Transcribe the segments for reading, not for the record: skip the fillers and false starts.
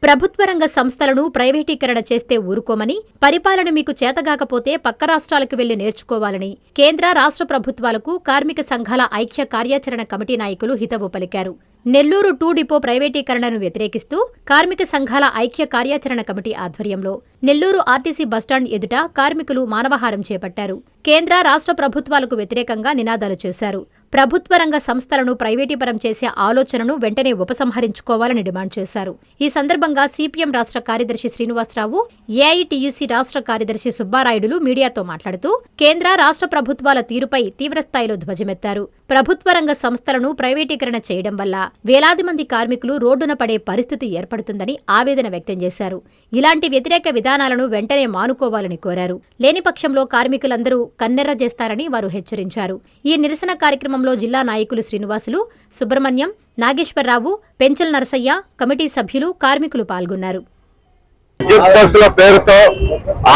ప్రభుత్వ రంగ సంస్థలను ప్రైవేటీకరణ చేస్తే ఊరుకోమని, పరిపాలన మీకు చేతగాకపోతే పక్క రాష్ట్రాలకు వెళ్లి నేర్చుకోవాలని కేంద్ర, రాష్ట్ర ప్రభుత్వాలకు కార్మిక సంఘాల ఐక్య కార్యాచరణ కమిటీ నాయకులు హితవు పలికారు. నెల్లూరు 2 డిపో ప్రైవేటీకరణను వ్యతిరేకిస్తూ కార్మిక సంఘాల ఐక్య కార్యాచరణ కమిటీ ఆధ్వర్యంలో నెల్లూరు ఆర్టీసీ బస్టాండ్ ఎదుట కార్మికులు మానవహారం చేపట్టారు. కేంద్ర, రాష్ట్ర ప్రభుత్వాలకు వ్యతిరేకంగా నినాదాలు చేశారు. ప్రభుత్వ రంగ సంస్థలను ప్రైవేటీపరం చేసే ఆలోచనను వెంటనే ఉపసంహరించుకోవాలని డిమాండ్ చేశారు. ఈ సందర్భంగా సిపిఎం రాష్ట్ర కార్యదర్శి శ్రీనివాసరావు, ఏఐటియుసి రాష్ట్ర కార్యదర్శి సుబ్బారాయుడులు మీడియాతో మాట్లాడుతూ కేంద్ర, రాష్ట్ర ప్రభుత్వాల తీరుపై తీవ్రస్థాయిలో ధ్వజమెత్తారు. ప్రభుత్వ రంగ సంస్థలను ప్రైవేటీకరణ చేయడం వల్ల వేలాది మంది కార్మికులు రోడ్డున పడే పరిస్థితి ఏర్పడుతుందని ఆవేదన వ్యక్తం చేశారు. ఇలాంటి వ్యతిరేక విధానాలను వెంటనే మానుకోవాలని కోరారు. లేని పక్షంలో కార్మికులందరూ కన్నెర్ర చేస్తారని వారు హెచ్చరించారు. ఈ నిరసన కార్యక్రమంలో జిల్లా నాయకులు శ్రీనివాసులు, సుబ్రహ్మణ్యం, నాగేశ్వరరావు, పెంచల్ నరసయ్య, కమిటీ సభ్యులు, కార్మికులు పాల్గొన్నారు. విద్యుత్ బస్సుల పేరుతో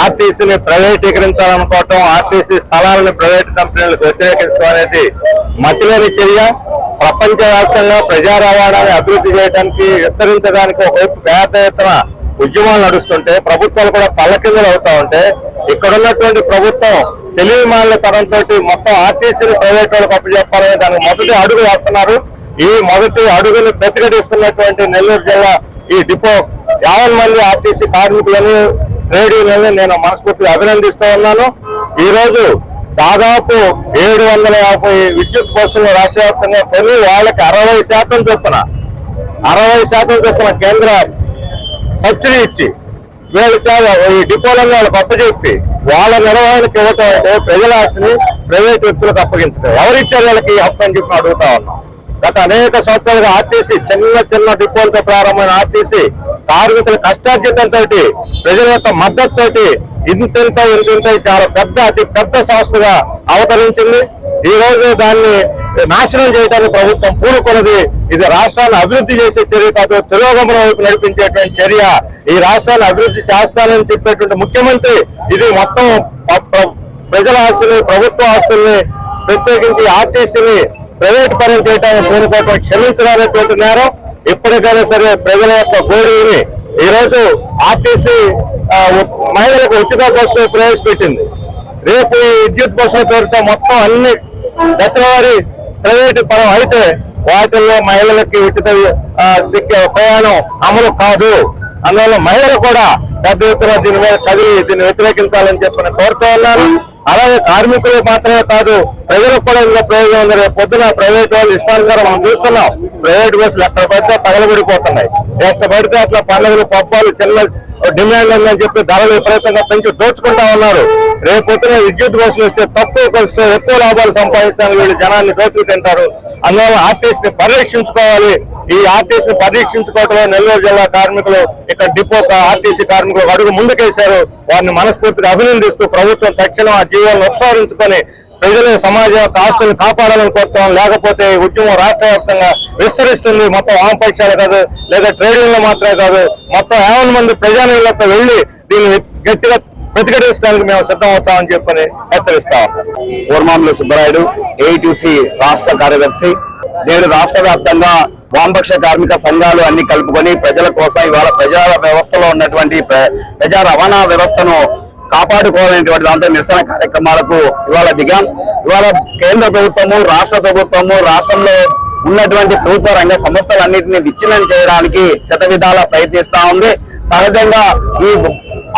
ఆర్టీసీని ప్రైవేటీకరించాలనుకోవటం, ఆర్టీసీ స్థలాలను ప్రైవేట్ కంపెనీలకు వ్యతిరేకించడం అనేది మతిలేని చర్య. ప్రపంచవ్యాప్తంగా ప్రజా రవాణాన్ని అభివృద్ధి చేయడానికి, విస్తరించడానికి ఒకవైపు పెద్ద ఎత్తున ఉద్యమాలు నడుస్తుంటే ప్రభుత్వాలు కూడా పల్లకిందులు అవుతా ఉంటే, ఇక్కడున్నటువంటి ప్రభుత్వం తెలివి మాలిన తరంతో మొత్తం ఆర్టీసీని ప్రైవేట్ వాళ్ళకి అప్పచెప్పాలని దానికి మొదటి అడుగు వేస్తున్నారు. ఈ మొదటి అడుగుని ప్రతిఘటిస్తున్నటువంటి నెల్లూరు జిల్లా ఈ డిపో 50 మంది ఆర్టీసీ కార్మికులను, ట్రేడ్ యూనియన్లను నేను మనస్ఫూర్తిగా అభినందిస్తూ ఉన్నాను. ఈ రోజు దాదాపు 750 విద్యుత్ బస్సులు రాష్ట్ర వ్యాప్తంగా కొని వాళ్ళకి 60% చొప్పున కేంద్ర సబ్సిడీ ఇచ్చి వీళ్ళు ఈ డిపోలను వాళ్ళకి అప్పచెప్పి వాళ్ళ నిర్వహణకు ఇవ్వటం అంటే ప్రజల ఆస్తిని ప్రైవేట్ వ్యక్తులకు అప్పగించడం. ఎవరిచ్చారు వీళ్ళకి హక్కు అని చెప్పి అడుగుతా ఉన్నాం. గత అనేక సంవత్సరాలుగా ఆర్టీసీ చిన్న డిపోలతో ప్రారంభమైన ఆర్టీసీ కార్మికుల కష్టార్జితంతో, ప్రజల యొక్క మద్దతుతోటి ఇంత చాలా అతి పెద్ద సంస్థగా అవతరించింది. ఈ రోజు దాన్ని నాశనం చేయడానికి ప్రభుత్వం పూనుకున్నది. ఇది రాష్ట్రాన్ని అభివృద్ధి చేసే చర్య కాదు, తిరోగమనం వైపు నడిపించేటువంటి చర్య. ఈ రాష్ట్రాన్ని అభివృద్ధి చేస్తానని చెప్పేటువంటి ముఖ్యమంత్రి ఇది మొత్తం ప్రజల ఆస్తుల్ని, ప్రభుత్వ ఆస్తుల్ని, ప్రత్యేకించి ఆర్టీసీని ప్రైవేట్ పరం చేయడానికి పూనుకోవటం క్షమించడానికి నేరం. ఇప్పటికైనా సరే ప్రజల యొక్క గోడిని ఈ రోజు ఆర్టీసీ మహిళలకు ఉచిత బస్సు ప్రవేశపెట్టింది. రేపు ఈ విద్యుత్ బస్సుల పేరుతో మొత్తం అన్ని దశల వారి ప్రైవేటు పరం అయితే వాటిల్లో మహిళలకి ఉచిత ప్రయాణం అమలు కాదు. అందువల్ల మహిళలు కూడా పెద్ద ఎత్తున దీని మీద కదిలి దీన్ని వ్యతిరేకించాలని చెప్పి కోరుతూ ఉన్నారు. అలాగే కార్మికులు మాత్రమే కాదు, ప్రజలకు కూడా ఇందులో ప్రయోజనం ఉంది. రేపు పొద్దున ప్రైవేట్ వాళ్ళు ఇష్టానుసారం మనం చూస్తున్నాం, ప్రైవేట్ బస్సులు ఎక్కడ పడితే తగలబడిపోతున్నాయి. ఎక్కడ పడితే అట్లా పండుగలు, పబ్బాలు, చిన్న డిమాండ్ ఉందని చెప్పి ధరలు విపరీతంగా పెంచి దోచుకుంటా ఉన్నారు. రేపు పొద్దున విద్యుత్ బస్సులు వస్తే తక్కువ ఖర్చుతో ఎక్కువ లాభాలు సంపాదించడానికి వీళ్ళు జనాన్ని దోచుకు తింటారు. అందువల్ల ఆర్టీసీని పరిరక్షించుకోవాలి. ఈ ఆర్టీసీని పరీక్షించుకోవటంలో నెల్లూరు జిల్లా కార్మికులు, ఇక్కడ డిపో ఆర్టీసీ కార్మికులు అడుగు ముందుకేశారు. వారిని మనస్ఫూర్తిగా అభినందిస్తూ ప్రభుత్వం తక్షణం ఆ జీవోలను ఉపసంహరించుకొని ప్రజల సమాజం యొక్క ఆస్తులను కాపాడాలని కోరుతాం. లేకపోతే ఉద్యమం రాష్ట్ర వ్యాప్తంగా విస్తరిస్తుంది. మొత్తం వామపక్షాలు కాదు, లేదా ట్రేడ్ యూనియన్లు మాత్రమే కాదు, మొత్తం 50 మంది ప్రజానీయులతో వెళ్లి దీన్ని గట్టిగా ప్రతిఘటించడానికి మేము సిద్ధమవుతామని చెప్పని హెచ్చరిస్తాం. పూర్మాంల సుబ్బరాయుడు, ఏఐటిసి రాష్ట్ర కార్యదర్శి. నేడు రాష్ట్ర వ్యాప్తంగా వామపక్ష కార్మిక సంఘాలు అన్ని కలుపుకొని ప్రజల కోసం ఇవాళ ప్రజా వ్యవస్థలో ఉన్నటువంటి ప్రజా రవాణా వ్యవస్థను కాపాడుకోవాలనేటువంటి దాంతో నిరసన కార్యక్రమాలకు ఇవాళ దిగాం. ఇవాళ కేంద్ర ప్రభుత్వము, రాష్ట్ర ప్రభుత్వము, రాష్ట్రంలో ఉన్నటువంటి ప్రభుత్వ రంగ సంస్థలన్నింటినీ విచ్ఛిన్నం చేయడానికి శతవిధాలా ప్రయత్నిస్తా ఉంది. సహజంగా ఈ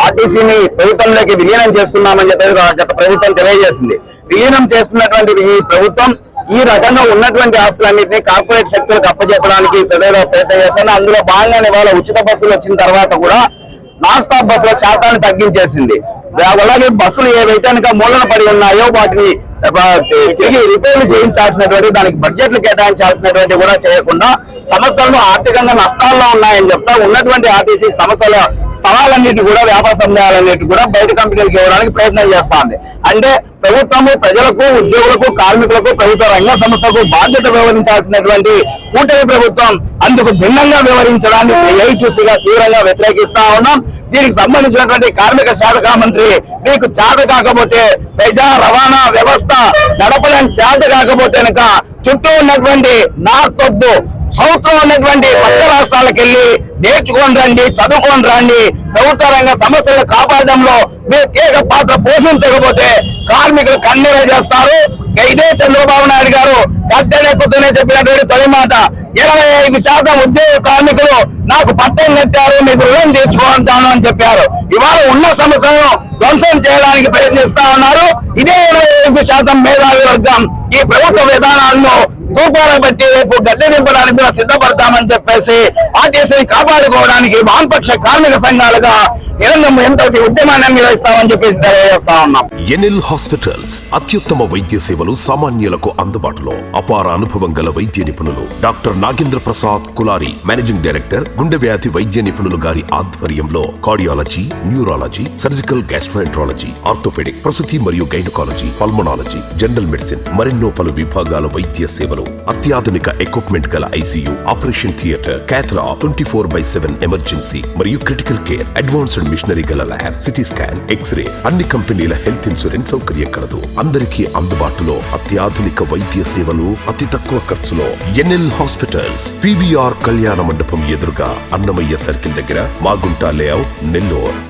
ఆర్టీసీని ప్రభుత్వంలోకి విలీనం చేసుకున్నామని చెప్పేసి గత ప్రభుత్వం తెలియజేసింది. విలీనం చేసుకున్నటువంటి ఈ ప్రభుత్వం ఈ రకంగా ఉన్నటువంటి ఆస్తులన్నింటినీ కార్పొరేట్ శక్తులకు అప్పచెప్పడానికి సదైవ ప్రయత్నం చేస్తుంది. అందులో భాగంగానే ఇవాళ ఉచిత బస్సులు వచ్చిన తర్వాత కూడా నాన్ స్టాప్ బస్సుల శాతాన్ని తగ్గించేసింది. అలాగే బస్సులు ఏవైతే మూలన పడి ఉన్నాయో వాటిని తిరిగి రిపేర్లు చేయించాల్సినటువంటి, దానికి బడ్జెట్లు కేటాయించాల్సినటువంటి కూడా చేయకుండా సంస్థలను ఆర్థికంగా నష్టాల్లో ఉన్నాయని చెప్తా ఉన్నటువంటి ఆర్టీసీ సంస్థల స్థలాలన్నింటినీ కూడా వ్యాపార సముదాయాలన్నింటి కూడా బయట కంపెనీలకు ఇవ్వడానికి ప్రయత్నం చేస్తుంది. అంటే ప్రభుత్వము ప్రజలకు, ఉద్యోగులకు, కార్మికులకు, ప్రభుత్వ రంగ సంస్థకు బాధ్యత వ్యవహరించాల్సినటువంటి కూటమి ప్రభుత్వం అందుకు భిన్నంగా వ్యవహరించడాన్ని ఏఐటీసీగా తీవ్రంగా వ్యతిరేకిస్తా ఉన్నాం. దీనికి సంబంధించినటువంటి కార్మిక శాఖ మంత్రి, మీకు చేత కాకపోతే ప్రజా రవాణా వ్యవస్థ నడపడానికి చేత కాకపోతే చుట్టూ ఉన్నటువంటి నార్త్ వద్దు, సౌత్ లో ఉన్నటువంటి పక్క రాష్ట్రాలకు వెళ్లి నేర్చుకొని రండి, చదువుకొని రండి. ప్రభుత్వ రంగ సమస్యలను కాపాడడంలో మీరు కీలక పాత్ర పోషించకపోతే కార్మికులు కన్నీరు చేస్తారు. ఇదే చంద్రబాబు నాయుడు గారు గద్దెనెక్కుతూనే చెప్పినటువంటి తొలి మాట, 25% ఉద్యోగ కార్మికులు నాకు పట్టం కట్టారు, మీకు రుణం తీర్చుకుంటాను అని చెప్పారు. ఇవాళ ఉన్న సమస్యలను ధ్వంసం చేయడానికి ప్రయత్నిస్తా ఉన్నారు. ఇదే 25% మేధావి వర్గం ఈ ప్రభుత్వ విధానాలను తూపాల బట్టి రేపు గద్దె దింపడానికి కూడా సిద్ధపడతామని చెప్పేసి ఆర్టీసీని కాపాడుకోవడానికి వామపక్ష కార్మిక సంఘాలుగా ఎంతటి ఉద్యమాన్ని నిర్వహిస్తామని చెప్పేసి తెలియజేస్తా ఉన్నాం. ఎన్ఎల్ హాస్పిటల్స్ అత్యుత్తమ వైద్య సేవలు సామాన్యులకు అందుబాటులో. అపార అనుభవం గల వైద్య నిపుణులు doctor Nagendra Prasad Kulari, managing director, గుండె వ్యాధి వైద్య నిపుణులు గారి ఆధ్వర్యంలో cardiology, neurology, surgical gastroenterology, orthopaedic, ప్రసూతి మరియు గైనకాలజీ, పల్మనాలజీ, జనరల్ మెడిసిన్ మరెన్నో పలు విభాగాల వైద్య సేవలు, అత్యాధునిక ఎక్విప్మెంట్ గల ఐసీయూ, ఆపరేషన్ థియేటర్, క్యాథ్లా, 24/7 ఎమర్జెన్సీ మరియు క్రిటికల్ కేర్, అడ్వాన్స్డ్ మిషనరీ గల ల్యాబ్, సిటీ స్కాన్, ఎక్స్రే, అన్ని కంపెనీల హెల్త్ ఇన్సూరెన్స్ సౌకర్యం కలదు. అందరికీ అందుబాటులో అత్యాధునిక వైద్య సేవలు అతి తక్కువ ఖర్చులో. ఎన్ఎల్ హాస్పిటల్స్, పివిఆర్ కళ్యాణ మండపం ఎదురుగా, అన్నమయ్య సర్కిల్ దగ్గర, మాగుంట లేఅవుట్, నెల్లూరు.